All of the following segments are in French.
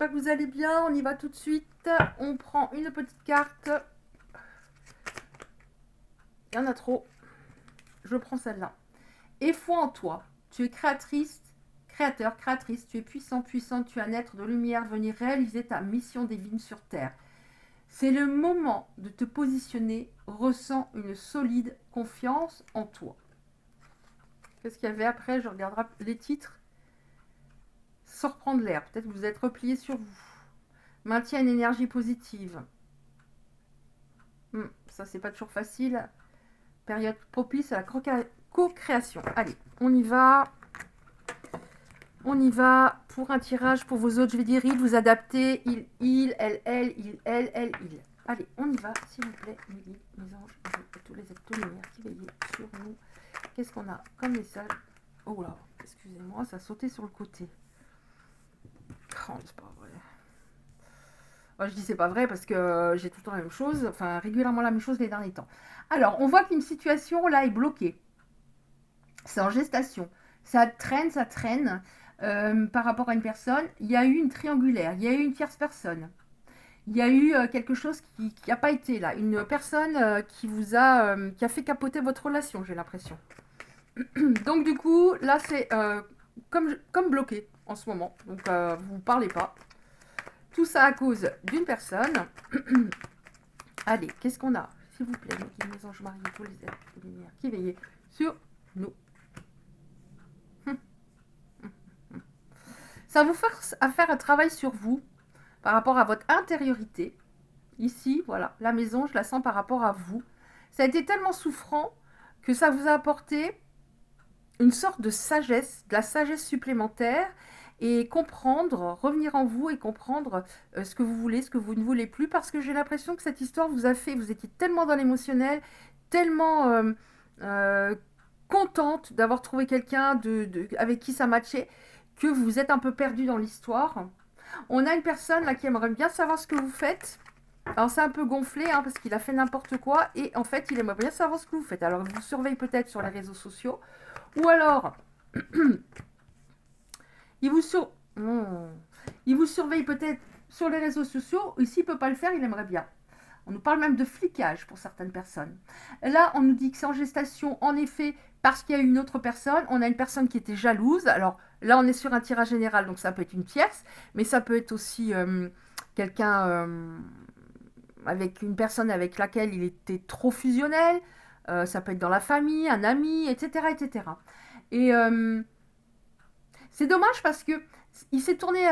j'espère que vous allez bien. On y va tout de suite. On prend une petite carte. Il y en a trop. Je prends celle-là. Et foi en toi. Tu es créatrice, créateur, créatrice. Tu es puissant, puissante. Tu es un être de lumière. Venir réaliser ta mission divine sur Terre. C'est le moment de te positionner. Ressens une solide confiance en toi. Qu'est-ce qu'il y avait après? Je regarderai les titres. Sans reprendre l'air. Peut-être que vous êtes replié sur vous. Maintient une énergie positive. Ça, c'est pas toujours facile. Période propice à la co-création. Allez, on y va. On y va pour un tirage pour vos autres. Je vais dire il, vous adaptez. Il, elle, il. Allez, on y va, s'il vous plaît. Mes guides, mes anges, tous les êtres de lumière qui veillent sur nous. Qu'est-ce qu'on a comme message? Oh là, excusez-moi, ça a sauté sur le côté. Oh, c'est pas vrai. Enfin, je dis c'est pas vrai parce que j'ai tout le temps la même chose, enfin régulièrement la même chose les derniers temps. Alors, on voit qu'une situation là est bloquée. C'est en gestation. Ça traîne par rapport à une personne. Il y a eu une triangulaire, il y a eu une tierce personne. Il y a eu quelque chose qui n'a pas été là. Une personne qui vous a, qui a fait capoter votre relation, j'ai l'impression. Donc du coup, là c'est comme bloqué en ce moment. Donc vous ne parlez pas. Tout ça à cause d'une personne. Allez, qu'est-ce qu'on a? S'il vous plaît, mes anges mariés, tous les êtres de lumière qui veillent sur nous. Ça vous force à faire un travail sur vous par rapport à votre intériorité. Ici, voilà, la maison, je la sens par rapport à vous. Ça a été tellement souffrant que ça vous a apporté une sorte de sagesse, de la sagesse supplémentaire et comprendre, revenir en vous et comprendre ce que vous voulez, ce que vous ne voulez plus, parce que j'ai l'impression que cette histoire vous a fait, vous étiez tellement dans l'émotionnel, tellement contente d'avoir trouvé quelqu'un avec qui ça matchait, que vous êtes un peu perdu dans l'histoire. On a une personne là qui aimerait bien savoir ce que vous faites. Alors c'est un peu gonflé hein, parce qu'il a fait n'importe quoi et en fait il aimerait bien savoir ce que vous faites. Alors il vous surveille peut-être sur les réseaux sociaux ou alors il vous surveille peut-être sur les réseaux sociaux. Et s'il ne peut pas le faire, il aimerait bien. On nous parle même de flicage pour certaines personnes. Là, on nous dit que c'est en gestation, en effet, parce qu'il y a une autre personne. On a une personne qui était jalouse. Alors là, on est sur un tirage général, donc ça peut être une tierce, mais ça peut être aussi quelqu'un avec une personne avec laquelle il était trop fusionnel. Ça peut être dans la famille, un ami, etc. etc. Et c'est dommage parce que il s'est tourné.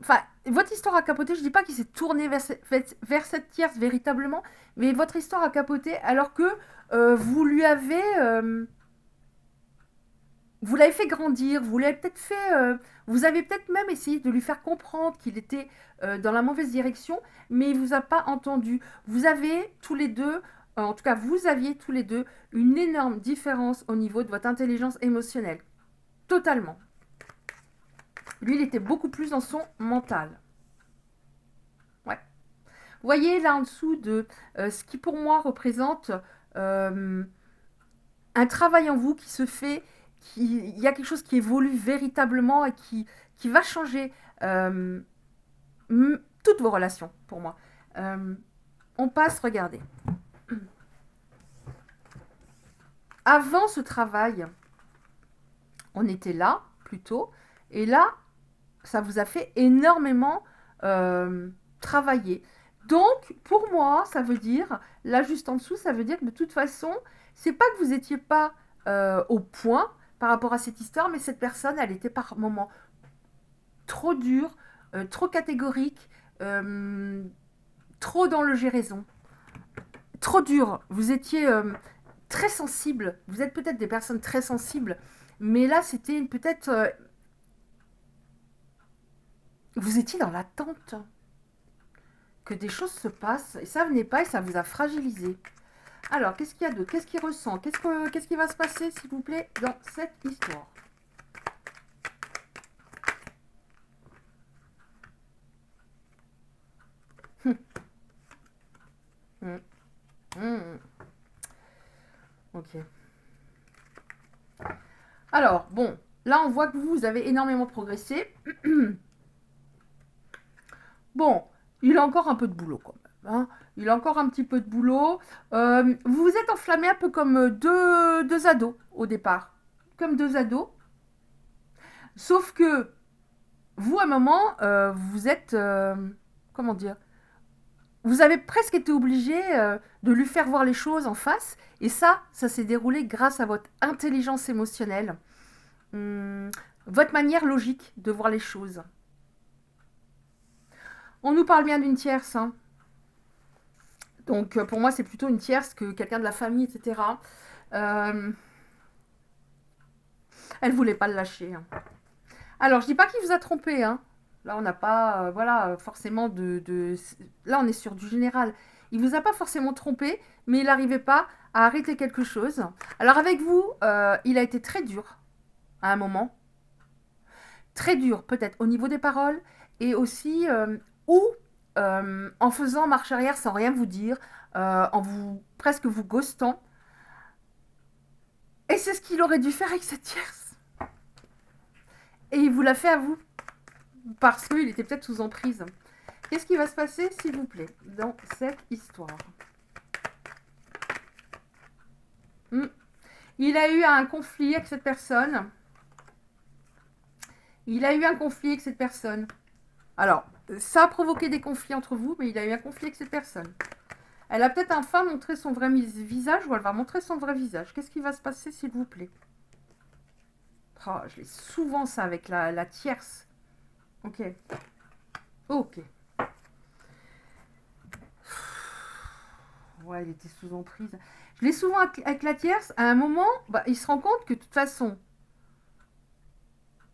Enfin, votre histoire a capoté. Je dis pas qu'il s'est tourné vers cette tierce véritablement, mais votre histoire a capoté alors que vous lui avez. Vous l'avez fait grandir, vous l'avez peut-être fait. Vous avez peut-être même essayé de lui faire comprendre qu'il était dans la mauvaise direction, mais il vous a pas entendu. Vous avez tous les deux. En tout cas, vous aviez tous les deux une énorme différence au niveau de votre intelligence émotionnelle. Totalement. Lui, il était beaucoup plus dans son mental. Ouais. Vous voyez là en dessous de ce qui pour moi représente un travail en vous qui se fait, il y a quelque chose qui évolue véritablement et qui va changer toutes vos relations pour moi. On passe, regardez. Avant ce travail, on était là plutôt, et là, ça vous a fait énormément travailler. Donc, pour moi, ça veut dire, là juste en dessous, ça veut dire que de toute façon, c'est pas que vous étiez pas au point par rapport à cette histoire, mais cette personne, elle était par moments trop dure, trop catégorique, trop dans le j'ai raison, trop dur. Vous étiez très sensible. Vous êtes peut-être des personnes très sensibles, mais là, c'était peut-être vous étiez dans l'attente que des choses se passent et ça venait pas et ça vous a fragilisé. Alors, qu'est-ce qu'il y a d'autre? Qu'est-ce qu'il ressent? Qu'est-ce qui va se passer, s'il vous plaît, dans cette histoire? Ok. Alors, bon, là, on voit que vous avez énormément progressé. Bon, il a encore un peu de boulot quand même, hein. Il a encore un petit peu de boulot. Vous vous êtes enflammé un peu comme deux ados au départ. Comme deux ados. Sauf que vous, à un moment, vous êtes... comment dire? Vous avez presque été obligé de lui faire voir les choses en face. Et ça s'est déroulé grâce à votre intelligence émotionnelle. Votre manière logique de voir les choses. On nous parle bien d'une tierce, hein. Donc pour moi, c'est plutôt une tierce que quelqu'un de la famille, etc. Elle voulait pas le lâcher, hein. Alors, je dis pas qu'il vous a trompé, hein. Là, on n'a pas, voilà, forcément Là, on est sur du général. Il vous a pas forcément trompé, mais il n'arrivait pas à arrêter quelque chose. Alors, avec vous, il a été très dur à un moment. Très dur, peut-être, au niveau des paroles, et aussi, ou en faisant marche arrière sans rien vous dire, en vous presque vous ghostant. Et c'est ce qu'il aurait dû faire avec cette tierce. Et il vous l'a fait à vous. Parce qu'il était peut-être sous emprise. Qu'est-ce qui va se passer, s'il vous plaît, dans cette histoire? Il a eu un conflit avec cette personne. Il a eu un conflit avec cette personne. Alors, ça a provoqué des conflits entre vous, mais il a eu un conflit avec cette personne. Elle a peut-être enfin montré son vrai visage, ou elle va montrer son vrai visage. Qu'est-ce qui va se passer, s'il vous plaît? Oh, je l'ai souvent, ça, avec la tierce. Ok. Ok. Ouais, il était sous emprise. Je l'ai souvent avec la tierce. À un moment, bah, il se rend compte que de toute façon,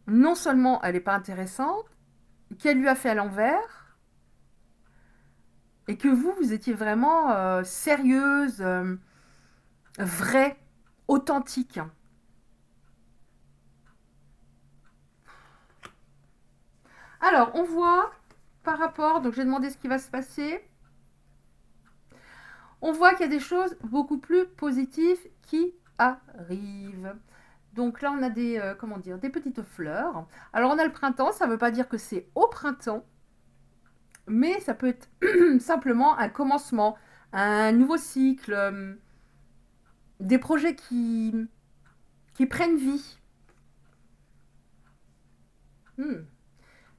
non seulement elle n'est pas intéressante, qu'elle lui a fait à l'envers, et que vous étiez vraiment sérieuse, vraie, authentique. Alors, on voit par rapport, donc j'ai demandé ce qui va se passer. On voit qu'il y a des choses beaucoup plus positives qui arrivent. Donc là, on a comment dire, des petites fleurs. Alors, on a le printemps, ça ne veut pas dire que c'est au printemps, mais ça peut être simplement un commencement, un nouveau cycle, des projets qui prennent vie.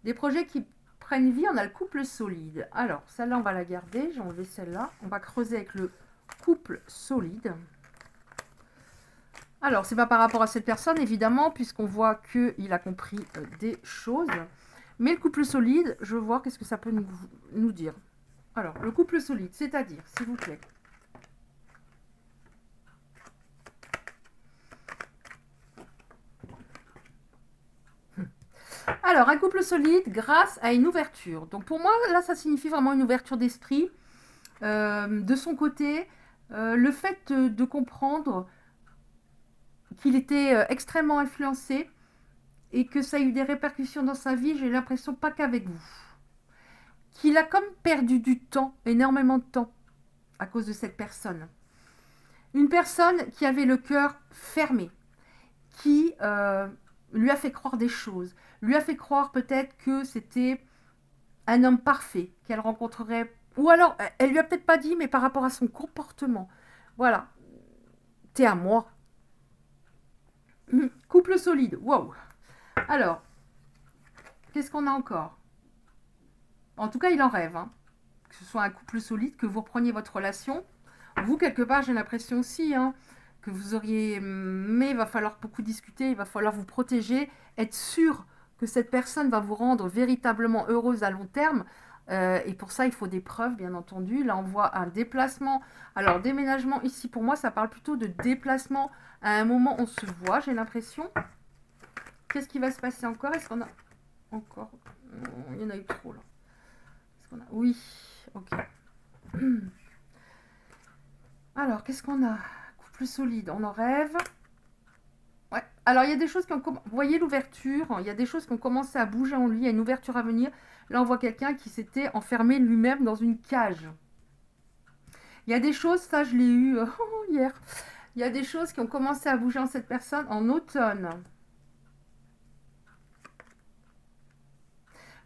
Des projets qui prennent vie, on a le couple solide. Alors, celle-là, on va la garder. J'ai enlevé celle-là. On va creuser avec le couple solide. Alors, c'est pas par rapport à cette personne, évidemment, puisqu'on voit qu'il a compris des choses. Mais le couple solide, je veux voir qu'est-ce que ça peut nous dire. Alors, le couple solide, c'est-à-dire, s'il vous plaît. Alors, un couple solide grâce à une ouverture. Donc, pour moi, là, ça signifie vraiment une ouverture d'esprit. De son côté, le fait de comprendre qu'il était extrêmement influencé et que ça a eu des répercussions dans sa vie, j'ai l'impression pas qu'avec vous. Qu'il a comme perdu du temps, énormément de temps, à cause de cette personne. Une personne qui avait le cœur fermé, qui lui a fait croire des choses, lui a fait croire peut-être que c'était un homme parfait, qu'elle rencontrerait, ou alors elle lui a peut-être pas dit, mais par rapport à son comportement. Voilà, t'es à moi. Couple solide, wow. Alors, qu'est-ce qu'on a encore? En tout cas, il en rêve, hein. Que ce soit un couple solide, que vous repreniez votre relation. Vous, quelque part, j'ai l'impression aussi, hein, que vous auriez... Mais il va falloir beaucoup discuter, il va falloir vous protéger, être sûr que cette personne va vous rendre véritablement heureuse à long terme. Et pour ça, il faut des preuves, bien entendu. Là, on voit un déplacement. Alors, déménagement, ici, pour moi, ça parle plutôt de déplacement. À un moment, on se voit, j'ai l'impression. Qu'est-ce qui va se passer encore? Est-ce qu'on a... Encore... Il y en a eu trop, là. Est-ce qu'on a... Oui, ok. Alors, qu'est-ce qu'on a? Couple solide, on en rêve. Ouais. Alors, il y a des choses qui ont... Vous voyez l'ouverture? Il y a des choses qui ont commencé à bouger en lui. Il y a une ouverture à venir. Là, on voit quelqu'un qui s'était enfermé lui-même dans une cage. Il y a des choses, ça, je l'ai eu hier. Il y a des choses qui ont commencé à bouger en cette personne en automne.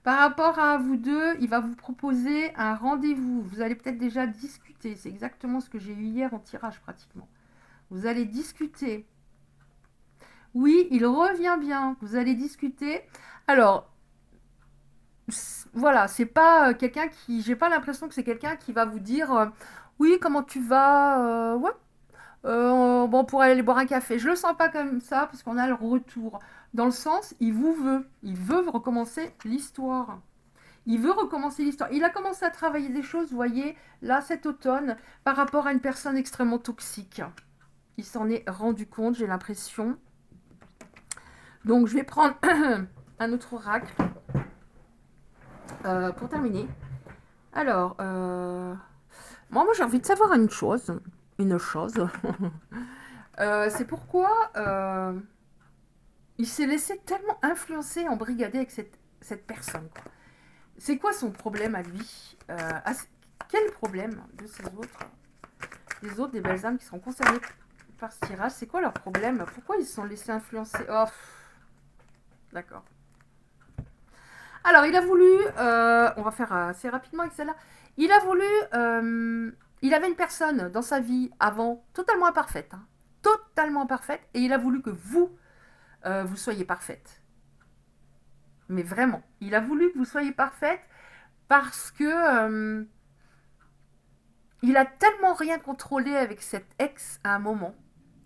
Par rapport à vous deux, il va vous proposer un rendez-vous. Vous allez peut-être déjà discuter. C'est exactement ce que j'ai eu hier en tirage pratiquement. Vous allez discuter. Oui, il revient bien. Vous allez discuter. Alors, voilà, c'est pas quelqu'un qui... J'ai pas l'impression que c'est quelqu'un qui va vous dire oui, comment tu vas ouais, bon, on pourrait aller boire un café. Je le sens pas comme ça parce qu'on a le retour. Dans le sens, il vous veut. Il veut recommencer l'histoire. Il veut recommencer l'histoire. Il a commencé à travailler des choses, vous voyez, là, cet automne, par rapport à une personne extrêmement toxique. Il s'en est rendu compte, j'ai l'impression. Donc, je vais prendre un autre oracle pour terminer. Alors, moi j'ai envie de savoir une chose. C'est pourquoi il s'est laissé tellement influencer, embrigader avec cette personne, quoi. C'est quoi son problème à lui quel problème de ces autres, des autres, des belles âmes qui seront concernées par ce tirage? C'est quoi leur problème? Pourquoi ils se sont laissés influencer? Oh, d'accord. Alors, il a voulu... on va faire assez rapidement avec celle-là. Il a voulu... il avait une personne dans sa vie avant totalement imparfaite. Hein, totalement imparfaite. Et il a voulu que vous soyez parfaite. Mais vraiment. Il a voulu que vous soyez parfaite parce que... il a tellement rien contrôlé avec cette ex à un moment.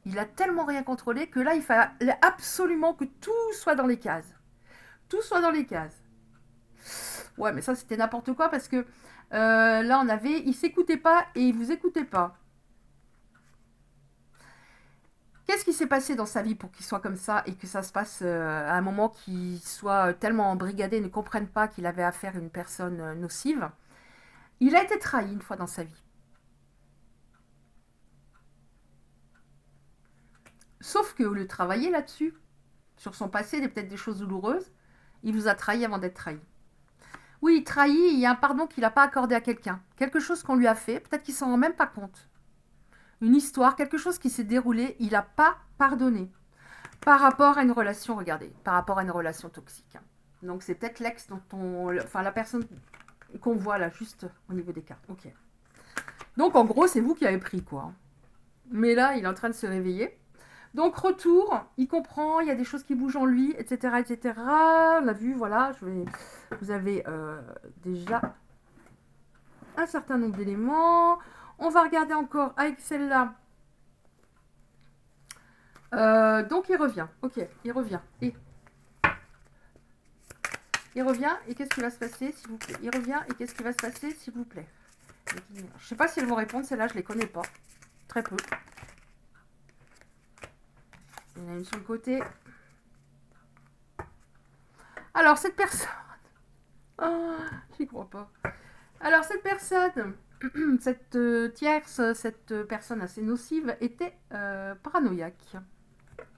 Il a tellement rien contrôlé que là, il fallait absolument que tout soit dans les cases. Tout soit dans les cases. Ouais, mais ça, c'était n'importe quoi parce que là, on avait... Il s'écoutait pas et il vous écoutait pas. Qu'est-ce qui s'est passé dans sa vie pour qu'il soit comme ça et que ça se passe à un moment qu'il soit tellement embrigadé, ne comprenne pas qu'il avait affaire à une personne nocive? Il a été trahi une fois dans sa vie. Sauf que au lieu de travailler là-dessus, sur son passé, peut-être des choses douloureuses, il vous a trahi avant d'être trahi. Oui, trahi, il y a un pardon qu'il n'a pas accordé à quelqu'un. Quelque chose qu'on lui a fait, peut-être qu'il s'en rend même pas compte. Une histoire, quelque chose qui s'est déroulé, il n'a pas pardonné. Par rapport à une relation, regardez, par rapport à une relation toxique. Donc c'est peut-être l'ex dont on... Enfin, la personne qu'on voit là, juste au niveau des cartes. Ok. Donc en gros, c'est vous qui avez pris, quoi. Mais là, il est en train de se réveiller. Donc retour, il comprend, il y a des choses qui bougent en lui, etc. etc. On a vu, voilà, vous avez déjà un certain nombre d'éléments. On va regarder encore avec celle-là. Donc il revient, ok, il revient. Et il revient, et qu'est-ce qui va se passer, s'il vous plaît? Il revient, et qu'est-ce qui va se passer, s'il vous plaît? Je sais pas si elles vont répondre, celle-là, je les connais pas. Très peu. Il y en a une sur le côté. Alors, cette personne... Oh, j'y crois pas. Alors, cette personne, cette tierce, cette personne assez nocive, était paranoïaque,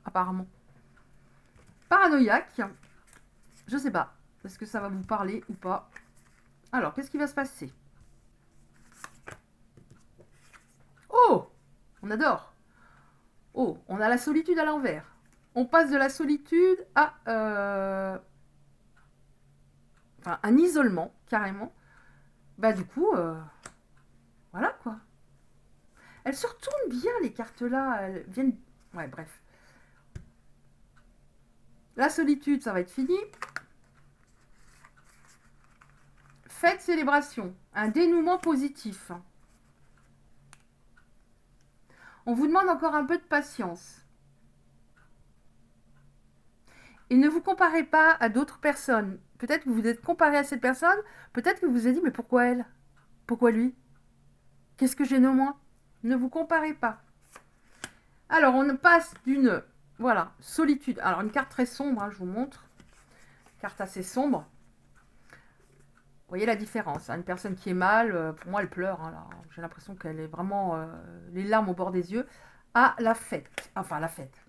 apparemment. Paranoïaque, je sais pas. Est-ce que ça va vous parler ou pas? Alors, qu'est-ce qui va se passer? Oh! On adore! Oh, on a la solitude à l'envers. On passe de la solitude à enfin, un isolement, carrément. Bah du coup, voilà quoi. Elles se retournent bien, les cartes-là. Elles viennent... Ouais, bref. La solitude, ça va être fini. Fête célébration. Un dénouement positif. On vous demande encore un peu de patience. Et ne vous comparez pas à d'autres personnes. Peut-être que vous vous êtes comparé à cette personne. Peut-être que vous vous êtes dit, mais pourquoi elle? Pourquoi lui? Qu'est-ce que j'ai de moins? Ne vous comparez pas. Alors, on passe d'une... Voilà, solitude. Alors, une carte très sombre, hein, je vous montre. Carte assez sombre. Vous voyez la différence, hein. Une personne qui est mal, pour moi, elle pleure. Hein, j'ai l'impression qu'elle est vraiment les larmes au bord des yeux. À la fête. Enfin, la fête.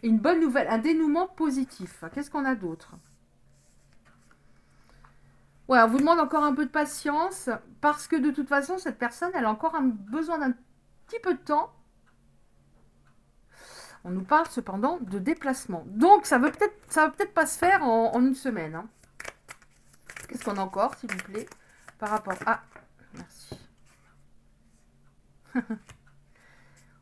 Une bonne nouvelle, un dénouement positif. Qu'est-ce qu'on a d'autre? Ouais, on vous demande encore un peu de patience. Parce que de toute façon, cette personne, elle a encore besoin d'un petit peu de temps. On nous parle cependant de déplacement. Donc, ça va peut-être pas se faire en une semaine. Hein. Qu'est-ce qu'on a encore, s'il vous plaît, par rapport à... Merci.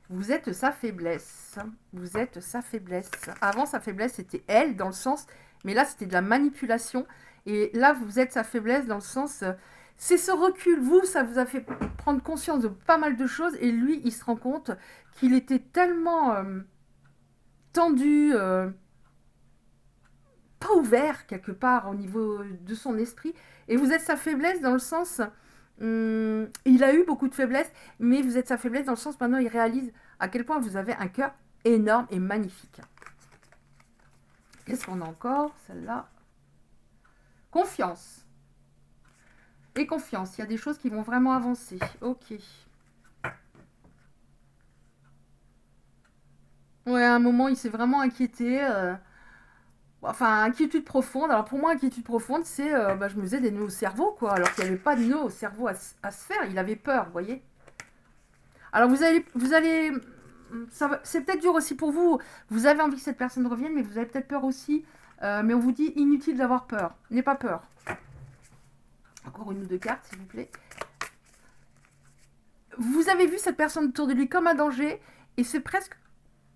Vous êtes sa faiblesse. Vous êtes sa faiblesse. Avant, sa faiblesse, c'était elle, dans le sens... Mais là, c'était de la manipulation. Et là, vous êtes sa faiblesse dans le sens... c'est ce recul. Vous, ça vous a fait prendre conscience de pas mal de choses. Et lui, il se rend compte qu'il était tellement tendu... pas ouvert, quelque part, au niveau de son esprit. Et vous êtes sa faiblesse dans le sens... il a eu beaucoup de faiblesses, mais vous êtes sa faiblesse dans le sens maintenant il réalise à quel point vous avez un cœur énorme et magnifique. Qu'est-ce qu'on a encore? Celle-là. Confiance. Et confiance. Il y a des choses qui vont vraiment avancer. Ok. Ouais, à un moment, il s'est vraiment inquiété. Enfin, inquiétude profonde. Alors pour moi, inquiétude profonde, c'est je me faisais des nœuds au cerveau, quoi. Alors qu'il n'y avait pas de nœuds au cerveau à se faire. Il avait peur, vous voyez. Alors vous allez, c'est peut-être dur aussi pour vous. Vous avez envie que cette personne revienne, mais vous avez peut-être peur aussi. Mais on vous dit inutile d'avoir peur. N'ayez pas peur. Encore une ou deux cartes, s'il vous plaît. Vous avez vu cette personne autour de lui comme un danger, et c'est presque,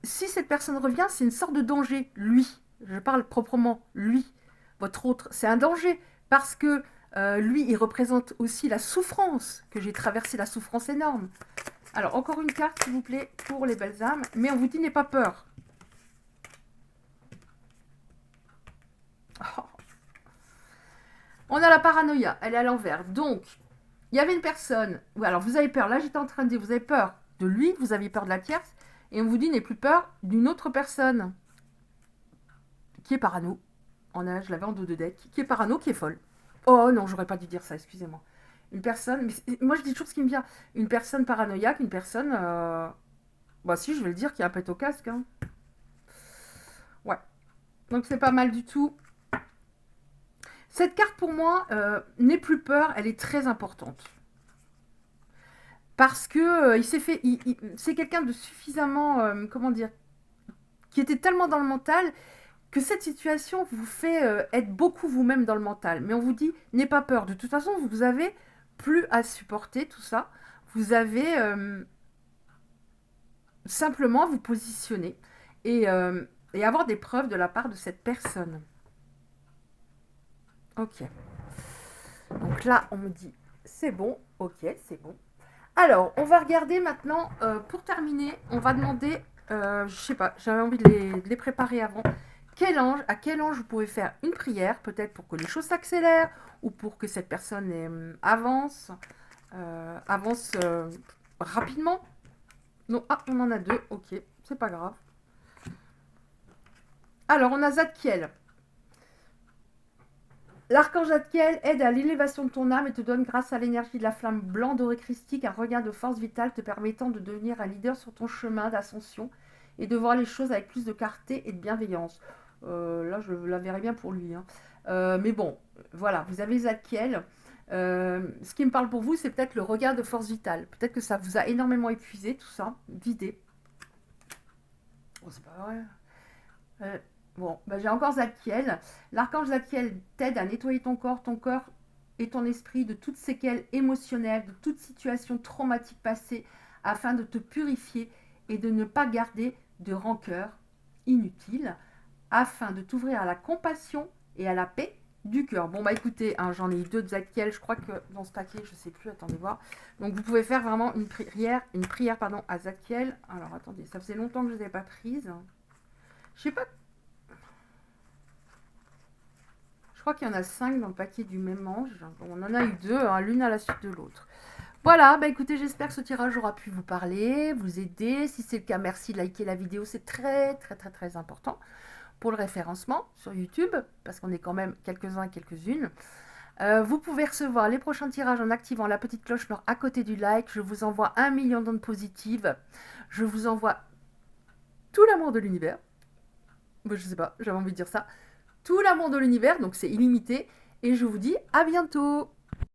si cette personne revient, c'est une sorte de danger, lui. Je parle proprement, lui, votre autre, c'est un danger, parce que lui, il représente aussi la souffrance, que j'ai traversé, la souffrance énorme. Alors, encore une carte, s'il vous plaît, pour les belles âmes, mais on vous dit, n'ayez pas peur. Oh. On a la paranoïa, elle est à l'envers, donc, il y avait une personne, ou alors vous avez peur, là j'étais en train de dire, vous avez peur de lui, vous aviez peur de la tierce, et on vous dit, n'ayez plus peur d'une autre personne. Qui est parano. Je l'avais en dos de deck. Qui est parano, qui est folle. Oh non, j'aurais pas dû dire ça, excusez-moi. Une personne, mais moi je dis toujours ce qui me vient. Une personne paranoïaque, une personne... Bah si, je vais le dire, qui a un pet au casque. Hein. Ouais. Donc c'est pas mal du tout. Cette carte pour moi, n'aie plus peur, elle est très importante. Parce que il s'est fait... c'est quelqu'un de suffisamment... comment dire, qui était tellement dans le mental... que cette situation vous fait être beaucoup vous-même dans le mental. Mais on vous dit, n'ayez pas peur. De toute façon, vous avez plus à supporter tout ça. Vous avez simplement à vous positionner et avoir des preuves de la part de cette personne. Ok. Donc là, on me dit, c'est bon. Ok, c'est bon. Alors, on va regarder maintenant, pour terminer, on va demander, je sais pas, j'avais envie de les préparer avant. À quel ange vous pouvez faire une prière, peut-être pour que les choses s'accélèrent, ou pour que cette personne avance rapidement. Non, ah, on en a deux, ok, c'est pas grave. Alors, on a Zadkiel. L'archange Zadkiel aide à l'élévation de ton âme et te donne, grâce à l'énergie de la flamme blanc doré christique, un regain de force vitale te permettant de devenir un leader sur ton chemin d'ascension et de voir les choses avec plus de clarté et de bienveillance. Là, je la verrai bien pour lui. Hein. Mais bon, voilà, vous avez Zadkiel. Ce qui me parle pour vous, c'est peut-être le regard de force vitale. Peut-être que ça vous a énormément épuisé, tout ça, vidé. Oh, c'est pas vrai. Bon, j'ai encore Zadkiel. L'archange Zadkiel t'aide à nettoyer ton corps et ton esprit de toutes séquelles émotionnelles, de toute situation traumatique passée, afin de te purifier et de ne pas garder de rancœur inutile, afin de t'ouvrir à la compassion et à la paix du cœur. Bon, écoutez, hein, j'en ai eu deux de Zadkiel, je crois que dans ce paquet, je ne sais plus, attendez voir. Donc, vous pouvez faire vraiment une prière à Zadkiel. Alors, attendez, ça faisait longtemps que je ne les avais pas prises. Je sais pas. Je crois qu'il y en a 5 dans le paquet du même ange. On en a eu 2, hein, l'une à la suite de l'autre. Voilà, écoutez, j'espère que ce tirage aura pu vous parler, vous aider. Si c'est le cas, merci de liker la vidéo, c'est très, très, très, très important pour le référencement sur YouTube, parce qu'on est quand même quelques-uns et quelques-unes. Vous pouvez recevoir les prochains tirages en activant la petite cloche noire à côté du like. Je vous envoie 1 million d'ondes positives. Je vous envoie tout l'amour de l'univers. Je sais pas, j'avais envie de dire ça. Tout l'amour de l'univers, donc c'est illimité. Et je vous dis à bientôt.